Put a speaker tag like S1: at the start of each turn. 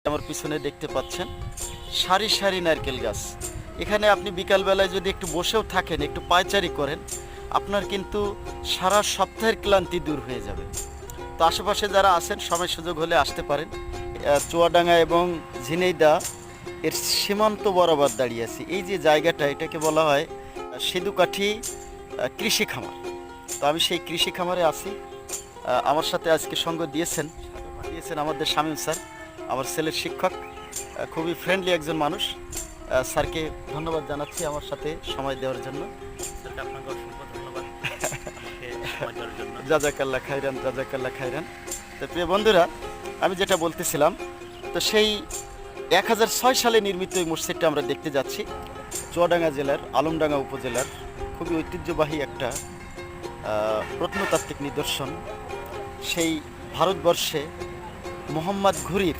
S1: আমার পিছনে দেখতে পাচ্ছেন সারি সারি নারকেল গাছ। এখানে আপনি বিকালবেলায় যদি একটু বসেও থাকেন, একটু পায়চারি করেন, আপনার কিন্তু সারা সপ্তাহের ক্লান্তি দূর হয়ে যাবে। তো আশেপাশে যারা আছেন সময় সুযোগ হলে আসতে পারেন। চুয়াডাঙ্গা এবং ঝিনাইদহ এর সীমান্ত বরাবর দাঁড়িয়ে আছি। এই যে জায়গাটা, এটাকে বলা হয় সিধুকাঠি কৃষি খামার। তো আমি সেই কৃষি খামারে আছি। আমার সাথে আজকে সঙ্গ দিয়েছেন আমাদের শামীম স্যার, আমার ছেলের শিক্ষক। খুবই ফ্রেন্ডলি একজন মানুষ। স্যারকে ধন্যবাদ জানাচ্ছি আমার সাথে সময় দেওয়ার জন্য।
S2: আপনাকে অসংখ্য ধন্যবাদ সময় দেওয়ার জন্য।
S1: জাজাকাল্লাহ খাইরান, জাজাকাল্লাহ খাইরান। তো প্রিয় বন্ধুরা, আমি যেটা বলতেছিলাম, তো সেই 1006 সালে নির্মিত এই মসজিদটা আমরা দেখতে যাচ্ছি। চুয়াডাঙ্গা জেলার আলমডাঙ্গা উপজেলার খুবই ঐতিহ্যবাহী একটা প্রত্নতাত্ত্বিক নিদর্শন। সেই ভারতবর্ষে মোহাম্মদ ঘুরির